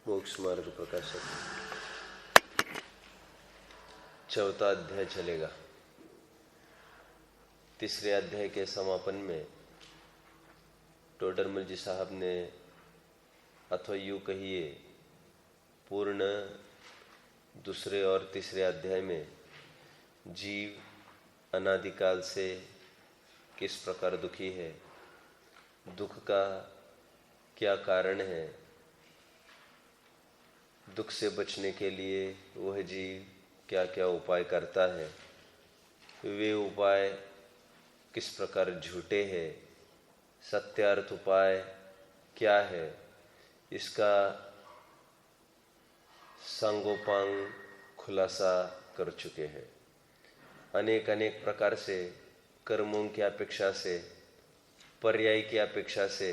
मोक्ष मार्ग प्रकाशक चौथा अध्याय चलेगा। तीसरे अध्याय के समापन में टोडरमल जी साहब ने, अथवा यूं कहिए पूर्ण दूसरे और तीसरे अध्याय में जीव अनादिकाल से किस प्रकार दुखी है, दुख का क्या कारण है, दुख से बचने के लिए वह जीव क्या क्या उपाय करता है, वे उपाय किस प्रकार झूठे हैं, सत्यार्थ उपाय क्या है, इसका सांगोपांग खुलासा कर चुके हैं। अनेक अनेक प्रकार से कर्मों की अपेक्षा से, पर्याय की अपेक्षा से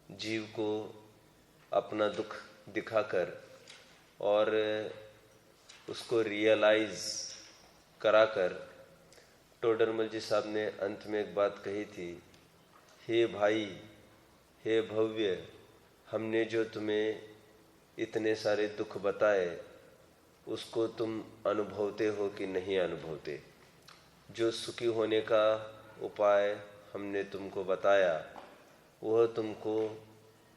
जीव को अपना दुख दिखाकर और उसको रियलाइज कराकर टोडरमल जी साहब ने अंत में एक बात कही थी, हे भाई, हे भव्य, हमने जो तुम्हें इतने सारे दुख बताए उसको तुम अनुभवते हो कि नहीं अनुभवते। जो सुखी होने का उपाय हमने तुमको बताया वह तुमको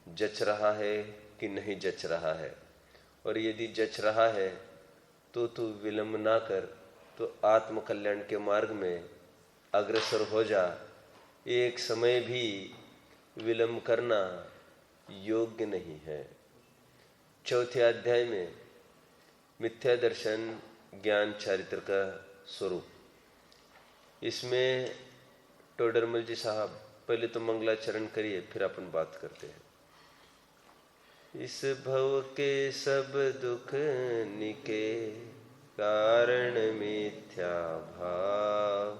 जच रहा है कि नहीं जच रहा है, और यदि जच रहा है तो तू विलंब ना कर, तो आत्म कल्याण के मार्ग में अग्रसर हो जा। एक समय भी विलंब करना योग्य नहीं है। चौथे अध्याय में मिथ्या दर्शन ज्ञान चारित्र का स्वरूप, इसमें टोडरमल जी साहब पहले तो मंगलाचरण करिए, फिर अपन बात करते हैं। इस भव के सब दुख निके कारण मिथ्या भाव,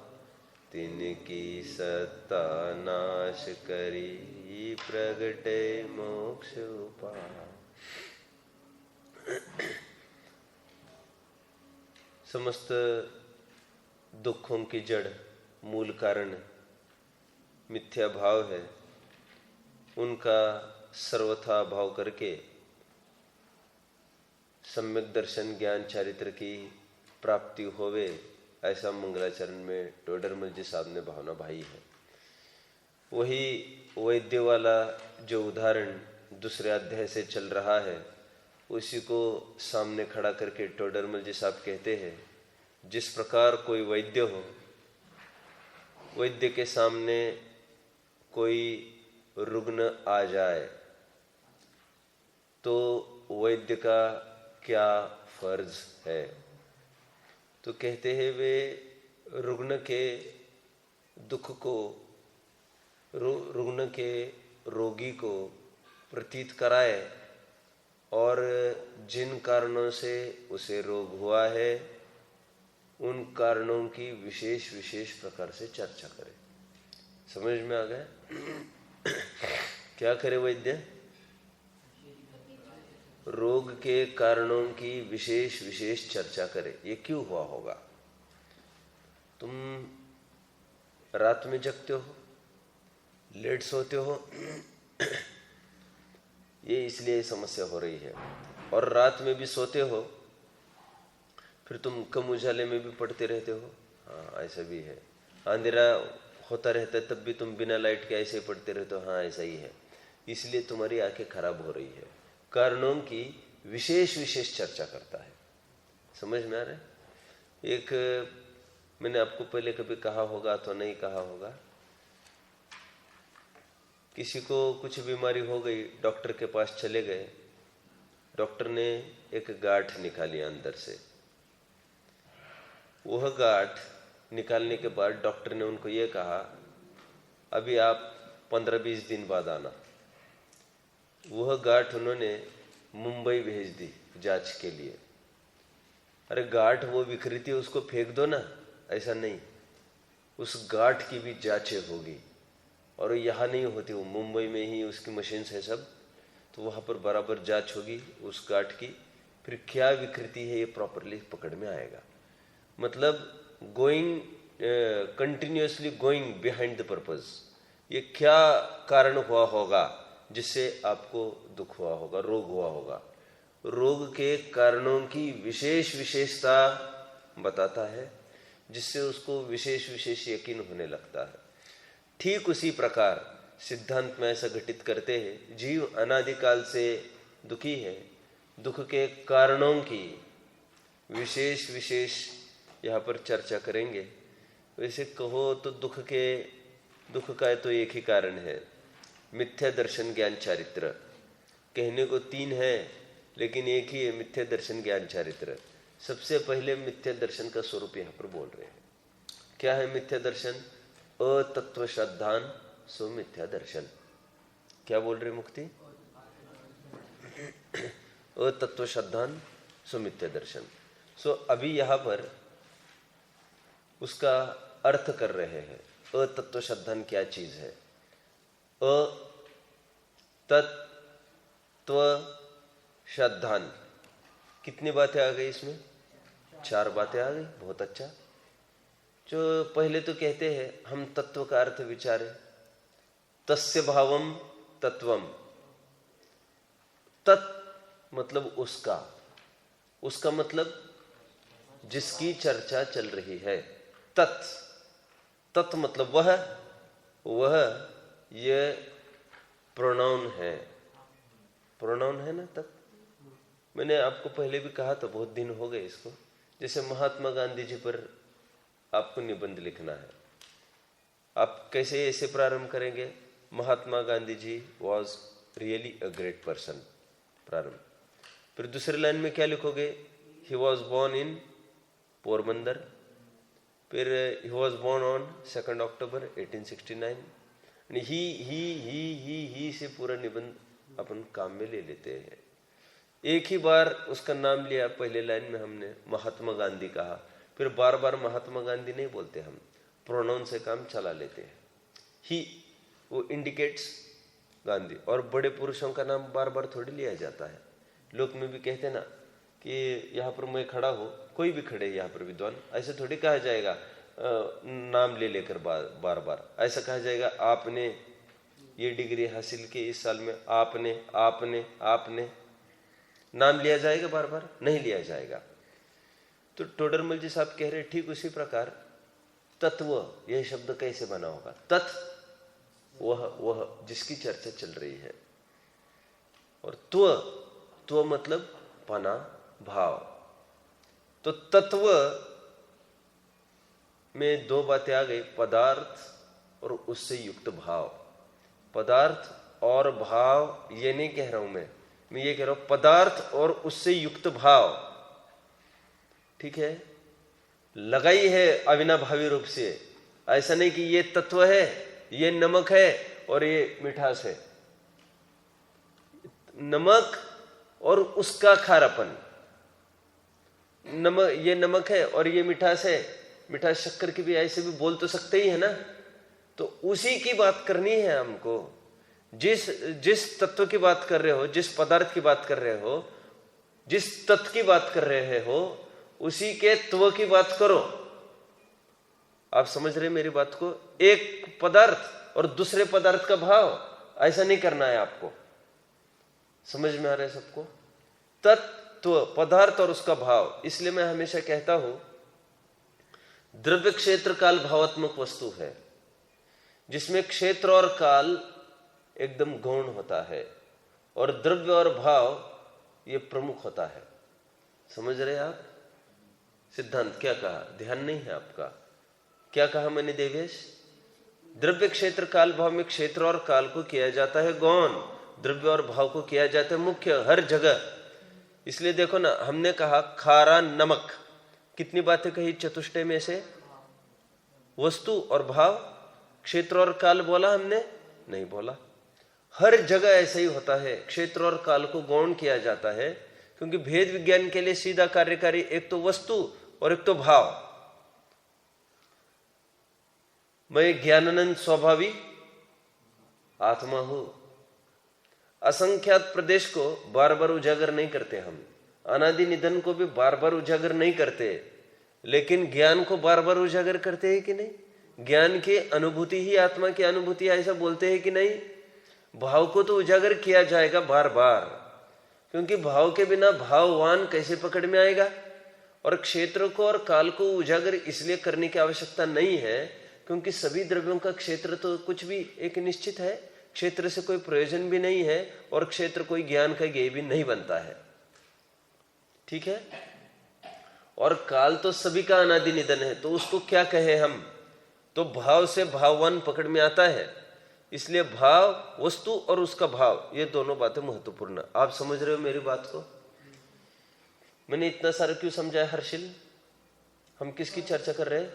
तिनकी सत्ता नाश करी प्रगटे मोक्ष उपाय। समस्त दुखों की जड़, मूल कारण मिथ्या भाव है। उनका सर्वथा भाव करके सम्यक दर्शन ज्ञान चारित्र की प्राप्ति होवे, ऐसा मंगलाचरण में टोडरमल जी साहब ने भावना भाई है। वही वैद्य वाला जो उदाहरण दूसरे अध्याय से चल रहा है, उसी को सामने खड़ा करके टोडरमल जी साहब कहते हैं, जिस प्रकार कोई वैद्य हो, वैद्य के सामने कोई रुग्ण आ जाए तो वैद्य का क्या फर्ज है। तो कहते हैं वे रुग्ण के दुख को, रुग्ण के रोगी को प्रतीत कराए और जिन कारणों से उसे रोग हुआ है उन कारणों की विशेष विशेष प्रकार से चर्चा करे। समझ में आ गया? क्या करे वैद्य? रोग के कारणों की विशेष विशेष चर्चा करे। ये क्यों हुआ होगा? तुम रात में जगते हो, लेट सोते हो, ये इसलिए समस्या हो रही है। और रात में भी सोते हो, फिर तुम कम उजाले में भी पढ़ते रहते हो। हाँ, ऐसा भी है। अंधेरा होता रहता है तब भी तुम बिना लाइट के ऐसे ही पढ़ते रहते हो। हाँ, ऐसा ही है। इसलिए तुम्हारी आंखें खराब हो रही है। कारणों की विशेष विशेष चर्चा करता है। समझ में आ रहा है? एक मैंने आपको पहले कभी कहा होगा तो नहीं कहा होगा, किसी को कुछ बीमारी हो गई, डॉक्टर के पास चले गए, डॉक्टर ने एक गांठ निकाली अंदर से। वह गांठ निकालने के बाद डॉक्टर ने उनको ये कहा, अभी आप 15-20 दिन बाद आना। वह गांठ उन्होंने मुंबई भेज दी जांच के लिए। अरे गांठ वो विकृति, उसको फेंक दो ना, ऐसा नहीं, उस गांठ की भी जांचें होगी। और यहाँ नहीं होती, वो मुंबई में ही उसकी मशीन है सब, तो वहाँ पर बराबर जांच होगी उस गांठ की, फिर क्या विकृति है ये प्रॉपरली पकड़ में आएगा। मतलब going continuously going behind the purpose. ये क्या कारण हुआ होगा जिससे आपको दुख हुआ होगा, रोग हुआ होगा। रोग के कारणों की विशेष विशेषता बताता है, जिससे उसको विशेष विशेष यकीन होने लगता है। ठीक उसी प्रकार सिद्धांत में ऐसा घटित करते हैं, जीव अनादिकाल से दुखी है, दुख के कारणों की विशेष विशेष यहाँ पर चर्चा करेंगे। वैसे कहो तो दुख का तो एक ही कारण है, मिथ्या दर्शन ज्ञान चारित्र। कहने को तीन है लेकिन एक ही है, मिथ्या दर्शन ज्ञान चारित्र। सबसे पहले मिथ्या दर्शन का स्वरूप यहाँ पर बोल रहे हैं। क्या है मिथ्या दर्शन? अतत्व श्रद्धान सो मिथ्या दर्शन। क्या बोल रहे मुक्ति? अतत्व श्रद्धान सो मिथ्या दर्शन। सो अभी यहाँ पर उसका अर्थ कर रहे हैं। अतत्व श्रद्धान क्या चीज है? तत्व श्रद्धान, कितनी बातें आ गई इसमें? 4 बातें आ गई। बहुत अच्छा। जो पहले तो कहते हैं हम तत्व का अर्थ विचारे, तस्य भावम तत्वम। तत् मतलब उसका मतलब जिसकी चर्चा चल रही है। तत् मतलब वह ये प्रोनाउन है ना। तत् मैंने आपको पहले भी कहा था, बहुत दिन हो गए इसको। जैसे महात्मा गांधी जी पर आपको निबंध लिखना है, आप कैसे ऐसे प्रारंभ करेंगे? Mahatma Gandhi ji was really a great person, प्रारंभ। फिर दूसरी लाइन में क्या लिखोगे? He was born in Porbandar. फिर he was born on 2 October 1869। ही से पूरा निबंध अपन काम में ले लेते हैं। एक ही बार उसका नाम लिया, पहले लाइन में हमने महात्मा गांधी कहा, फिर बार बार महात्मा गांधी नहीं बोलते, हम प्रोनाउन से काम चला लेते हैं। ही वो इंडिकेट्स गांधी। और बड़े पुरुषों का नाम बार बार थोड़ी लिया जाता है। लोक में भी कहते ना कि यहाँ पर मैं खड़ा हो, कोई भी खड़े यहाँ पर विद्वान, ऐसे थोड़ी कहा जाएगा नाम ले लेकर बार बार। ऐसा कहा जाएगा आपने ये डिग्री हासिल की इस साल में, आपने नाम लिया जाएगा? बार बार नहीं लिया जाएगा। तो टोडरमल जी साहब कह रहे ठीक उसी प्रकार तत्व, यह शब्द कैसे बना होगा? तत् वह जिसकी चर्चा चल रही है। और त्व मतलब पना, भाव। तो तत्व में 2 बातें आ गई, पदार्थ और उससे युक्त भाव। पदार्थ और भाव ये नहीं कह रहा हूं मैं ये कह रहा हूं पदार्थ और उससे युक्त भाव। ठीक है, लगाई है अविनाभावी रूप से। ऐसा नहीं कि ये तत्व है, ये नमक है और ये मिठास है। नमक और उसका खारापन, ये नमक है और ये मिठास है। मिठास शक्कर की भी ऐसे भी बोल तो सकते ही है ना। तो उसी की बात करनी है हमको। जिस तत्व की बात कर रहे हो, जिस पदार्थ की बात कर रहे हो, जिस तत्व की बात कर रहे हो, उसी के त्व की बात करो। आप समझ रहे मेरी बात को? एक पदार्थ और दूसरे पदार्थ का भाव, ऐसा नहीं करना है आपको। समझ में आ रहा है सबको? तत्व पदार्थ और उसका भाव। इसलिए मैं हमेशा कहता हूं द्रव्य क्षेत्र काल भावात्मक वस्तु है, जिसमें क्षेत्र और काल एकदम गौण होता है और द्रव्य और भाव ये प्रमुख होता है। समझ रहे आप? सिद्धांत क्या कहा? ध्यान नहीं है आपका। क्या कहा मैंने देवेश? द्रव्य क्षेत्र काल भाव में क्षेत्र और काल को किया जाता है गौण, द्रव्य और भाव को किया जाता है मुख्य, हर जगह। इसलिए देखो ना, हमने कहा खारा नमक, कितनी बातें कही चतुष्टय में से? वस्तु और भाव, क्षेत्र और काल बोला हमने? नहीं बोला। हर जगह ऐसा ही होता है, क्षेत्र और काल को गौण किया जाता है, क्योंकि भेद विज्ञान के लिए सीधा कार्यकारी एक तो वस्तु और एक तो भाव। मैं ज्ञानानंद स्वभावी आत्मा हूं। असंख्यात प्रदेश को बार बार उजागर नहीं करते हम, अनादि निधन को भी बार बार उजागर नहीं करते, लेकिन ज्ञान को बार बार उजागर करते हैं कि नहीं? ज्ञान की अनुभूति ही आत्मा की अनुभूति, ऐसा बोलते हैं कि नहीं? भाव को तो उजागर किया जाएगा बार बार, क्योंकि भाव के बिना भाववान कैसे पकड़ में आएगा। और क्षेत्र को और काल को उजागर इसलिए करने की आवश्यकता नहीं है क्योंकि सभी द्रव्यों का क्षेत्र तो कुछ भी एक निश्चित है, क्षेत्र से कोई प्रयोजन भी नहीं है और क्षेत्र कोई ज्ञान का ज्ञेय भी नहीं बनता है। ठीक है। और काल तो सभी का अनादि निधन है, तो उसको क्या कहे हम। तो भाव से भाववान पकड़ में आता है, इसलिए भाव वस्तु और उसका भाव, ये दोनों बातें महत्वपूर्ण। आप समझ रहे हो मेरी बात को। मैंने इतना सारा क्यों समझाया हर्षिल। हम किसकी चर्चा कर रहे हैं।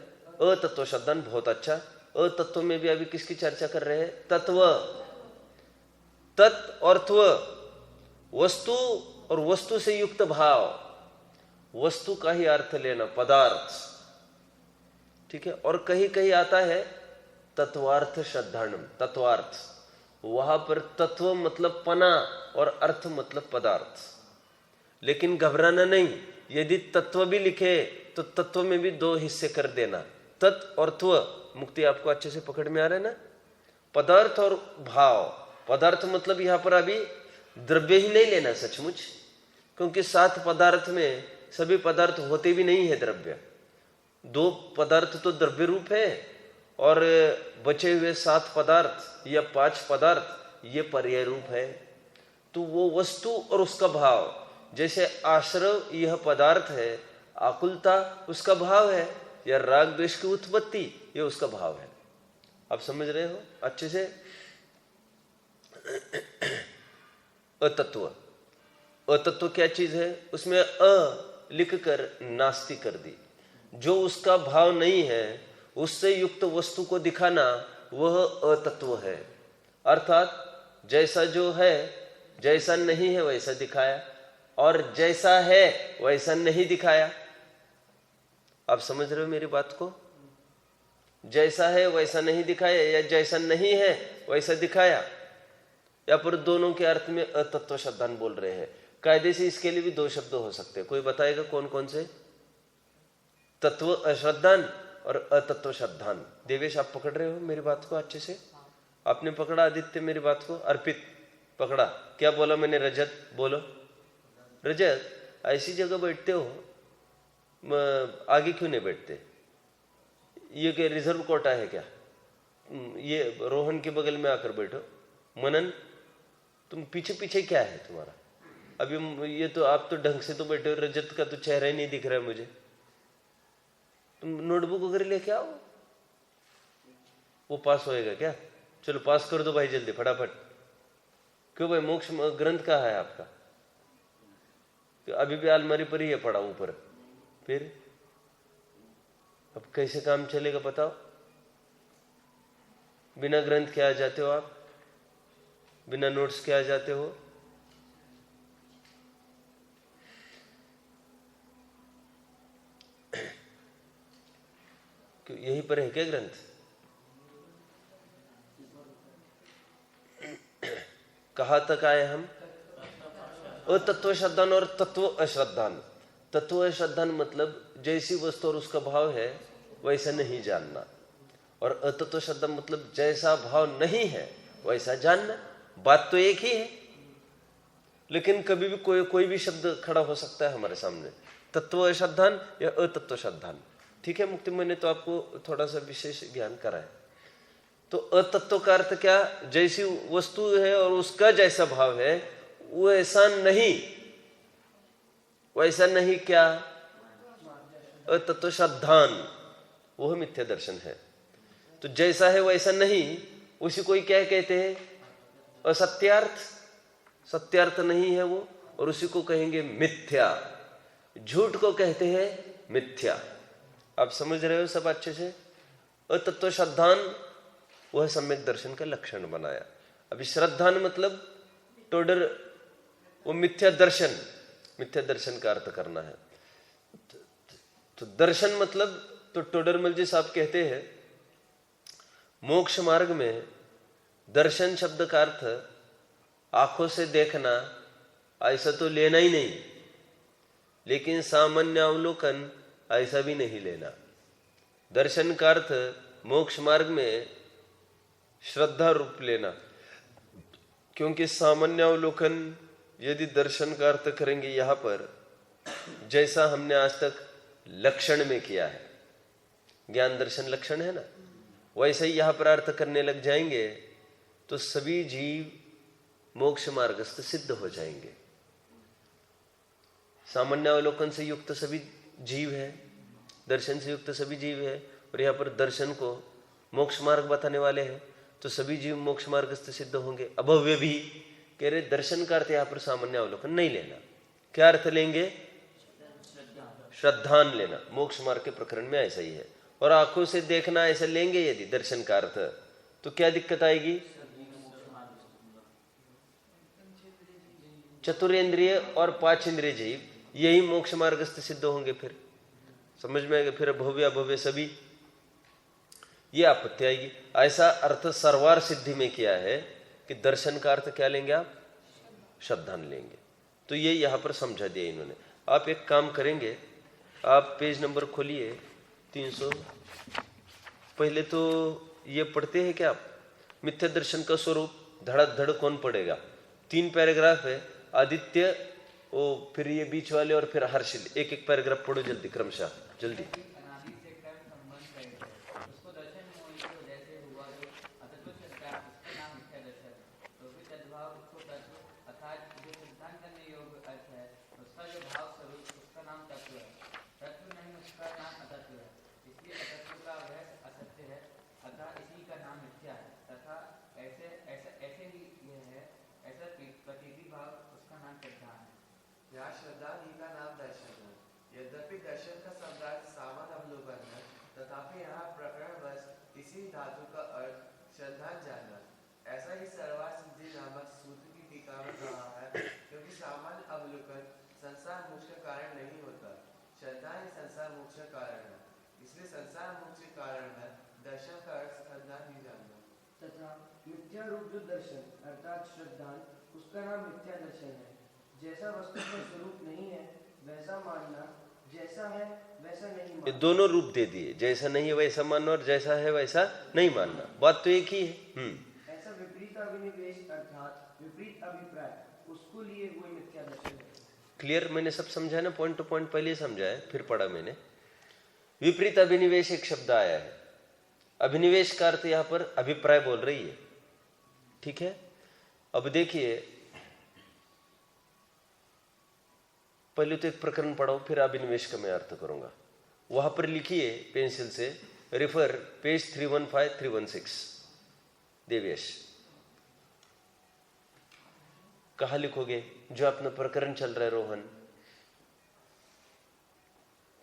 अतत्व शब्दान, बहुत अच्छा। अतत्व में भी अभी किसकी चर्चा कर रहे हैं। तत्व, तत् और त्व, वस्तु और वस्तु से युक्त भाव, वस्तु का ही अर्थ लेना पदार्थ। ठीक है। और कहीं कहीं आता है तत्वार्थ श्रद्धाणम, तत्वार्थ, वहां पर तत्व मतलब पना और अर्थ मतलब पदार्थ। लेकिन घबराना नहीं, यदि तत्व भी लिखे तो तत्व में भी दो हिस्से कर देना, तत् और त्व। मुक्ति आपको अच्छे से पकड़ में आ रहा है ना। पदार्थ और भाव, पदार्थ मतलब यहां पर अभी द्रव्य ही नहीं लेना सचमुच, क्योंकि 7 पदार्थ में सभी पदार्थ होते भी नहीं है द्रव्य। 2 पदार्थ तो द्रव्य रूप है और बचे हुए 7 पदार्थ या 5 पदार्थ ये पर्याय रूप है। तो वो वस्तु और उसका भाव, जैसे आश्रव यह पदार्थ है, आकुलता उसका भाव है, या राग द्वेष की उत्पत्ति ये उसका भाव है। आप समझ रहे हो अच्छे से। अतत्व, अतत्व क्या चीज है, उसमें अ लिख कर नास्ति कर दी। जो उसका भाव नहीं है उससे युक्त वस्तु को दिखाना वह अतत्व है। अर्थात जैसा जो है, जैसा नहीं है वैसा दिखाया, और जैसा है वैसा नहीं दिखाया। आप समझ रहे हो मेरी बात को। जैसा है वैसा नहीं दिखाया या जैसा नहीं है वैसा दिखाया, या पर दोनों के अर्थ में अतत्व शब्दान बोल रहे हैं। कायदे से इसके लिए भी 2 शब्द हो सकते हैं। कोई बताएगा कौन कौन से। तत्व अश्रद्धान और अतत्व श्रद्धान। देवेश आप पकड़ रहे हो मेरी बात को अच्छे से। आपने पकड़ा आदित्य मेरी बात को। अर्पित पकड़ा। क्या बोला मैंने। रजत बोलो। रजत ऐसी जगह बैठते हो, आगे क्यों नहीं बैठते। ये क्या रिजर्व कोटा है क्या। ये रोहन के बगल में आकर बैठो। मनन तुम पीछे पीछे क्या है तुम्हारा। अभी ये तो आप तो ढंग से तो बैठे हो, रजत का तो चेहरा ही नहीं दिख रहा है मुझे। तुम नोटबुक वगैरह लेके आओ, वो पास होएगा क्या। चलो पास कर दो भाई जल्दी फटाफट। क्यों भाई, मोक्ष ग्रंथ कहाँ है आपका। तो अभी भी अलमारी पर ही है पड़ा ऊपर। फिर अब कैसे काम चलेगा बताओ। बिना ग्रंथ के आ जाते हो आप, बिना नोट्स के आ जाते हो। क्यों, यहीं पर है क्या ग्रंथ। कहाँ तक आए हम। अतत्व श्रद्धान और तत्व अश्रद्धान। तत्व अश्रद्धान मतलब जैसी वस्तु और उसका भाव है वैसा नहीं जानना, और अतत्व श्रद्धा मतलब जैसा भाव नहीं है वैसा जानना। बात तो एक ही है, लेकिन कभी भी कोई भी शब्द खड़ा हो सकता है हमारे सामने। तत्व श्रद्धान या अतत्व श्रद्धान। ठीक है मुक्ति, मैंने तो आपको थोड़ा सा विशेष ज्ञान करा है। तो अतत्व का अर्थ क्या, जैसी वस्तु है और उसका जैसा भाव है वो ऐसा नहीं, वैसा नहीं क्या अतत्व श्रद्धान, वह मिथ्या दर्शन है। तो जैसा है वैसा नहीं, उसी को ही क्या कहते हैं, असत्यार्थ। सत्यार्थ नहीं है वो, और उसी को कहेंगे मिथ्या। झूठ को कहते हैं मिथ्या। आप समझ रहे हो सब अच्छे से। अतत्व श्रद्धान वह सम्यक दर्शन का लक्षण बनाया। अभी श्रद्धान मतलब टोडर, वो मिथ्या दर्शन, मिथ्या दर्शन का अर्थ करना है। तो दर्शन मतलब, तो टोडरमल जी साहब कहते हैं मोक्ष मार्ग में दर्शन शब्द का अर्थ आंखों से देखना ऐसा तो लेना ही नहीं, लेकिन सामान्य अवलोकन ऐसा भी नहीं लेना। दर्शन का अर्थ मोक्ष मार्ग में श्रद्धा रूप लेना, क्योंकि सामान्य अवलोकन यदि दर्शन का अर्थ करेंगे यहां पर, जैसा हमने आज तक लक्षण में किया है, ज्ञान दर्शन लक्षण है ना, वैसे ही यहां पर अर्थ करने लग जाएंगे तो सभी जीव मोक्ष मार्गस्थ सिद्ध हो जाएंगे। सामान्य अवलोकन से युक्त सभी जीव है, दर्शन से युक्त सभी जीव है, और यहाँ पर दर्शन को मोक्ष मार्ग बताने वाले हैं, तो सभी जीव मोक्ष मार्गस्थ सिद्ध होंगे। अभव्य भी कह रहे दर्शन का अर्थ यहाँ पर सामान्य अवलोकन नहीं लेना, क्या अर्थ लेंगे? श्रद्धान लेना। मोक्ष मार्ग के प्रकरण में ऐसा ही है। और आंखों से देखना ऐसा लेंगे यदि दर्शन का अर्थ, तो क्या दिक्कत आएगी? चतुरेंद्रिय और 5 इंद्रिय जीव यही मोक्ष मार्गस्थ सिद्ध होंगे। फिर समझ में आएगा, फिर भव्य अभव्य सभी, ये आपत्ति आएगी। ऐसा अर्थ सर्वार सिद्धि में किया है कि दर्शन का अर्थ क्या लेंगे आप? श्रद्धान लेंगे। तो ये यहां पर समझा दिया इन्होंने। आप एक काम करेंगे, आप पेज नंबर खोलिए 300। पहले तो ये पढ़ते हैं क्या आप? मिथ्या दर्शन का स्वरूप धड़ाधड़ कौन पढ़ेगा? 3 पैराग्राफ है, आदित्य, ओ फिर ये बीच वाले, और फिर हर्षिल। एक एक पैराग्राफ पढ़ो जल्दी, क्रमशः जल्दी। मिथ्या रूप जो दर्शन अर्थात श्रद्धान, उसका नाम मिथ्या दर्शन है। जैसा वस्तु का स्वरूप नहीं है वैसा मानना, जैसा है वैसा नहीं मानना। ये दोनों रूप दे दिए, जैसा नहीं है वैसा मानना और जैसा है वैसा नहीं मानना। बात तो एक ही है। ऐसा विपरीत अभिनिवेश अर्थात विपरीत अभिप्राय, उसको लिए हुए मिथ्या दर्शन है। क्लियर? मैंने सब समझा ना, पॉइंट टू पॉइंट पहले समझा है, फिर पढ़ा मैंने। विपरीत अभिनिवेश एक शब्द आया है। अभिनिवेश का अर्थ यहां पर अभिप्राय बोल रही है, ठीक है। अब देखिए, पहले तो एक प्रकरण पढ़ाओ, फिर अभिनिवेश का मैं अर्थ करूंगा। वहां पर लिखिए पेंसिल से, रेफर पेज 315-316। देवेश, कहा लिखोगे? जो अपना प्रकरण चल रहा है रोहन,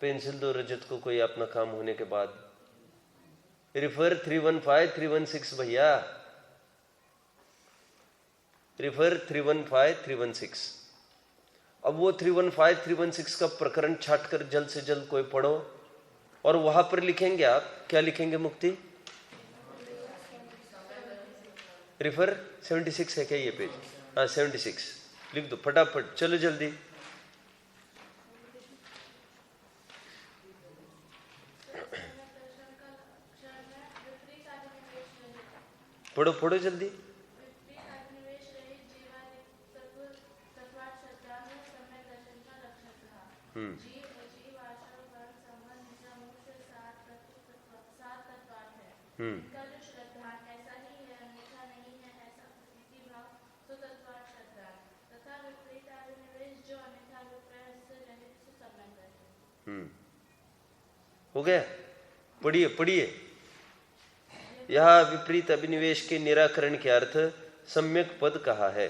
पेंसिल दो रजत को, कोई अपना काम होने के बाद। रेफर 315-316 भैया, रेफर 315-316। अब वो 315-316 का प्रकरण छाट कर जल्द से जल्द कोई पढ़ो, और वहां पर लिखेंगे आप, क्या लिखेंगे? मुक्ति। रेफर 76 है क्या ये पेज? हाँ 76 लिख दो फटाफट, चलो जल्दी। पढ़ो पढ़ो जल्दी। हो गया? पढ़िए पढ़िए। यह विपरीत अभिनिवेश के निराकरण के अर्थ सम्यक पद कहा है।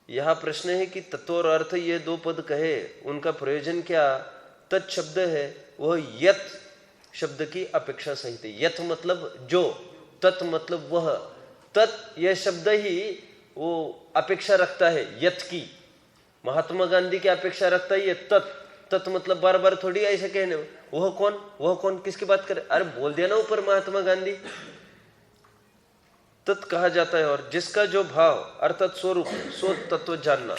यह प्रश्न है कि तत्व और अर्थ ये 2 पद कहे, उनका प्रयोजन क्या? तत् शब्द है वह यत शब्द की अपेक्षा सहित है। यथ मतलब जो, तत् मतलब वह। तत् यह शब्द ही वो अपेक्षा रखता है यथ की। महात्मा गांधी की अपेक्षा रखता है ये तत्। तत् मतलब बार बार थोड़ी ऐसे कहने, वह कौन, वह कौन, किसकी बात करे? अरे बोल दिया ना ऊपर महात्मा गांधी। तत् कहा जाता है और जिसका जो भाव अर्थात स्वरूप, सो तत्व जानना।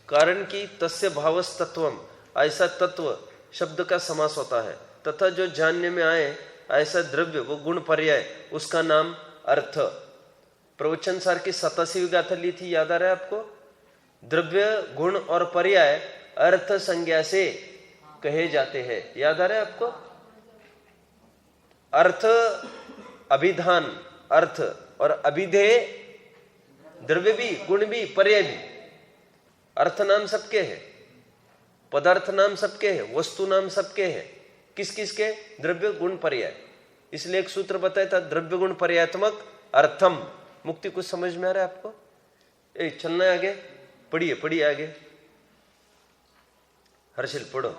कारण कि तस्य भावस तत्वम, ऐसा तत्व शब्द का समास होता है। तथा जो जानने में आए ऐसा द्रव्य, वो गुण पर्याय, उसका नाम अर्थ। प्रवचन सार की 87वीं गाथा ली थी, याद आ रहा है आपको? द्रव्य, गुण और पर्याय अर्थ संज्ञा से कहे जाते हैं, याद आ रहा है आपको? अर्थ अभिधान अर्थ, और अभिधेय द्रव्य भी, गुण भी, पर्याय भी। अर्थ नाम सबके है, पदार्थ नाम सबके है, वस्तु नाम सबके है। किस किस के? द्रव्य, गुण, पर्याय। इसलिए एक सूत्र बताया था, द्रव्य गुण पर्यायात्मक अर्थम। मुक्ति कुछ समझ में आ रहा है आपको? चलना है आगे, पढ़िए पढ़िए आगे। हर्षिल पढ़ो।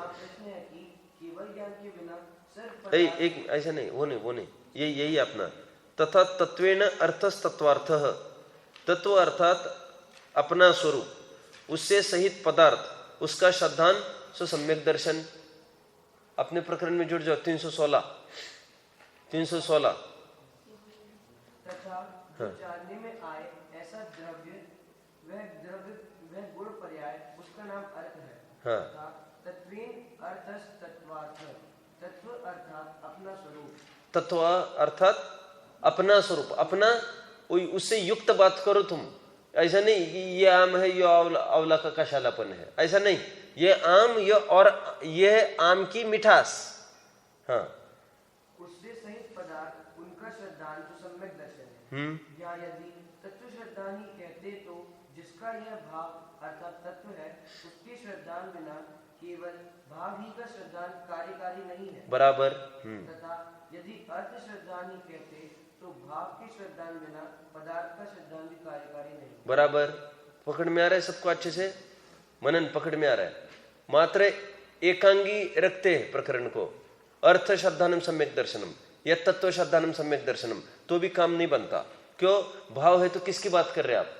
एक ऐसा नहीं, वो नहीं, यही अपना। तथा तत्वेन अर्थस्तत्वार्थः, तत्व अर्थात अपना स्वरूप, उससे सहित पदार्थ, उसका श्रद्धान सो सम्यक दर्शन। अपने प्रकरण में जुड़ जाओ, 316। तथा जानने में आए ऐसा द्रव्य, वह गुण पर्याय, उसका नाम अर्थ है। हाँ। तत्वेन अर्थस्तत्वार्थ, तत्व अर्थात अपना स्वरूप, तत्व अर्थात अपना स्वरूप, अपना उससे युक्त बात करो तुम। ऐसा नहीं कि ये आम है, ये आंवला का कशालापन है, ऐसा नहीं। ये आम, ये और ये आम की मिठास। हाँ। उससे सहित पदार्थ, उनका श्रद्धान तो सम्यक दर्शन है। या यदि तत्व श्रद्धान ही कहते तो जिसका यह भाव अर्थात तत्व है, उसकी श्रद्धान बिना केवल भाव ही का श्रद्धान कार्यकारी नहीं है। बराबर। तथा यदि अर्थ श्रद्धान ही कहते तो भाव की श्रद्धान बिना पदार्थ का श्रद्धान भी कार्यकारी नहीं। बराबर। पकड़ में आ रहा है सबको? अच्छे से मनन पकड़ में आ रहा है? मात्र एकांगी रखते हैं प्रकरण को, अर्थ श्रद्धानम सम्यक दर्शनम या तत्व श्रद्धानम सम्यक दर्शनम, तो भी काम नहीं बनता। क्यों? भाव है तो किसकी बात कर रहे हैं आप?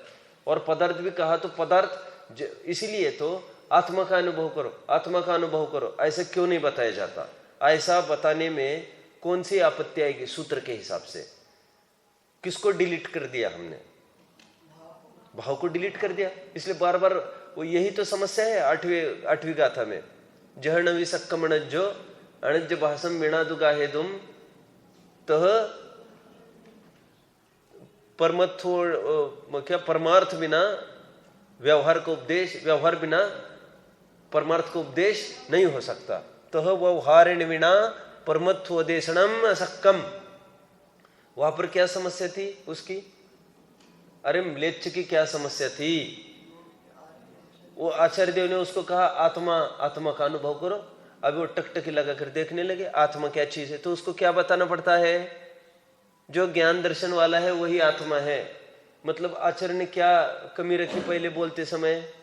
और पदार्थ भी कहा तो पदार्थ, इसीलिए तो आत्मा का अनुभव करो, आत्मा का अनुभव करो, ऐसे क्यों नहीं बताया जाता? ऐसा बताने में कौन सी आपत्ति आएगी सूत्र के हिसाब से? किसको डिलीट कर दिया हमने? भाव को डिलीट कर दिया। इसलिए बार बार वो, यही तो समस्या है आठवीं गाथा में। जहनवी सक्कमण जो अणज भाषम वीणा दुगाहे दुम तह परमार्थ बिना व्यवहार को उपदेश, व्यवहार बिना परमार्थ को उपदेश नहीं हो सकता। तह व्यवहारेण विना परमत्वोदेशनम असक्कम। वहां पर क्या समस्या थी उसकी? अरे म्लेच्छ की क्या समस्या थी? वो आचार्य देव ने उसको कहा आत्मा, आत्मा का अनुभव करो। अभी वो टकटकी लगा कर देखने लगे आत्मा क्या चीज है। तो उसको क्या बताना पड़ता है? जो ज्ञान दर्शन वाला है वही आत्मा है। मतलब आचार्य ने क्या कमी रखी पहले बोलते समय?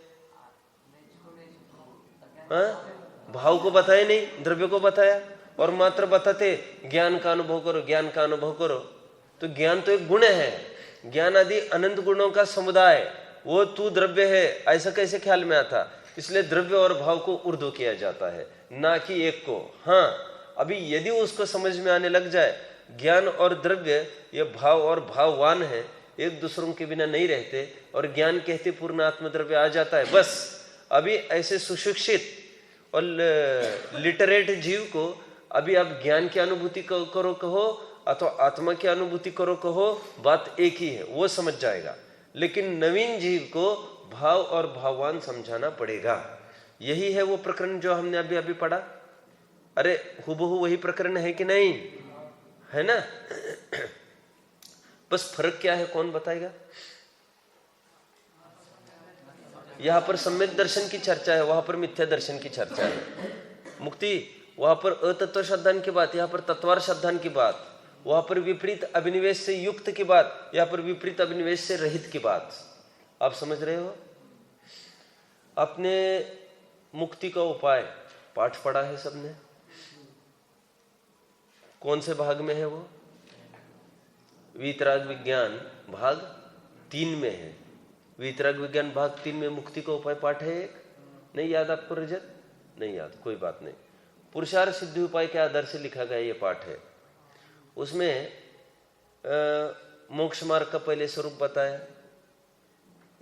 भाव को बताया नहीं, द्रव्य को बताया, और मात्र बताते ज्ञान का अनुभव करो, ज्ञान का अनुभव करो। तो ज्ञान तो एक गुण है, ज्ञान आदि अनंत गुणों का समुदाय, वो तू द्रव्य है ऐसा कैसे ख्याल में आता? इसलिए द्रव्य और भाव को ऊर्ध्व किया जाता है, ना कि एक को। हाँ, अभी यदि उसको समझ में आने लग जाए ज्ञान और द्रव्य ये भाव और भाववान है, एक दूसरों के बिना नहीं रहते, और ज्ञान कहते पूर्ण आत्मद्रव्य आ जाता है। बस अभी ऐसे सुशिक्षित और लिटरेट जीव को अभी आप ज्ञान की अनुभूति करो कहो अथवा आत्मा की अनुभूति करो कहो, बात एक ही है, वो समझ जाएगा। लेकिन नवीन जीव को भाव और भाववान समझाना पड़ेगा। यही है वो प्रकरण जो हमने अभी अभी पढ़ा। अरे हुबहू वही प्रकरण है कि नहीं? है ना? बस फर्क क्या है कौन बताएगा? यहां पर सम्यक दर्शन की चर्चा है, वहां पर मिथ्या दर्शन की चर्चा है। मुक्ति वहां पर अतत्व श्रद्धान की बात, यहां पर तत्वार श्रद्धान की बात, वहां पर विपरीत अभिनिवेश से युक्त की बात, यहां पर विपरीत अभिनिवेश से रहित की बात। आप समझ रहे हो? आपने मुक्ति का उपाय पाठ पढ़ा है सबने? कौन से भाग में है वो? वीतराग विज्ञान भाग 3 में है। वीतराग विज्ञान भाग 3 में मुक्ति का उपाय पाठ है एक। नहीं याद आपको रजत? नहीं याद, कोई बात नहीं। पुरुषार्थ सिद्धि उपाय के आधार से लिखा गया ये पाठ है। उसमें मोक्ष मार्ग का पहले स्वरूप बताया।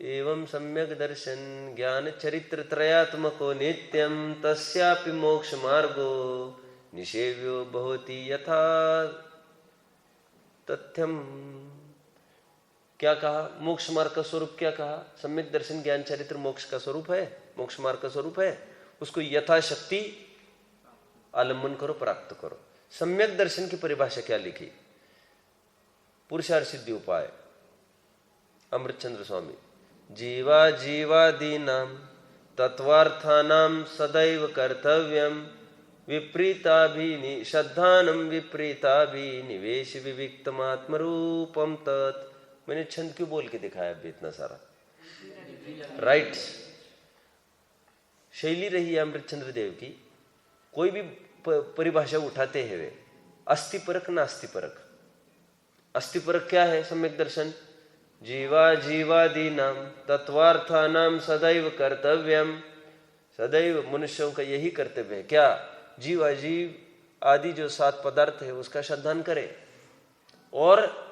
एवं सम्यक दर्शन ज्ञान चरित्र त्रयात्मको नित्यम तस्यापि मोक्ष मार्गो निषेव्यो भवति यथा तथ्यम। क्या कहा? मोक्ष मार्ग का स्वरूप क्या कहा? सम्यक दर्शन ज्ञान चरित्र मोक्ष का स्वरूप है, मोक्ष मार्ग का स्वरूप है। उसको यथाशक्ति आलम्बन करो, प्राप्त करो। सम्यक दर्शन की परिभाषा क्या लिखी? पुरुषार्थ सिद्धि उपाय, अमृतचंद्र स्वामी। जीवा जीवादीनां तत्वार्थानां सदैव कर्तव्यम श्रद्धानं विपरीताभिनिवेश विविक्तमात्मरूपम तत्। मैंने छंद क्यों बोल के दिखाया अभी इतना सारा? राइट, शैली रही है अमृतचंद्र देव की। कोई भी परिभाषा उठाते हैं वे अस्थि परक नास्ति परक। अस्थि परक क्या है? सम्यक दर्शन जीवा जीवादीनां तत्वार्थानां सदैव कर्तव्यम। सदैव मनुष्यों का यही कर्तव्य है। क्या? जीव अजीव आदि जो 7 पदार्थ है उसका श्रद्धान करे, और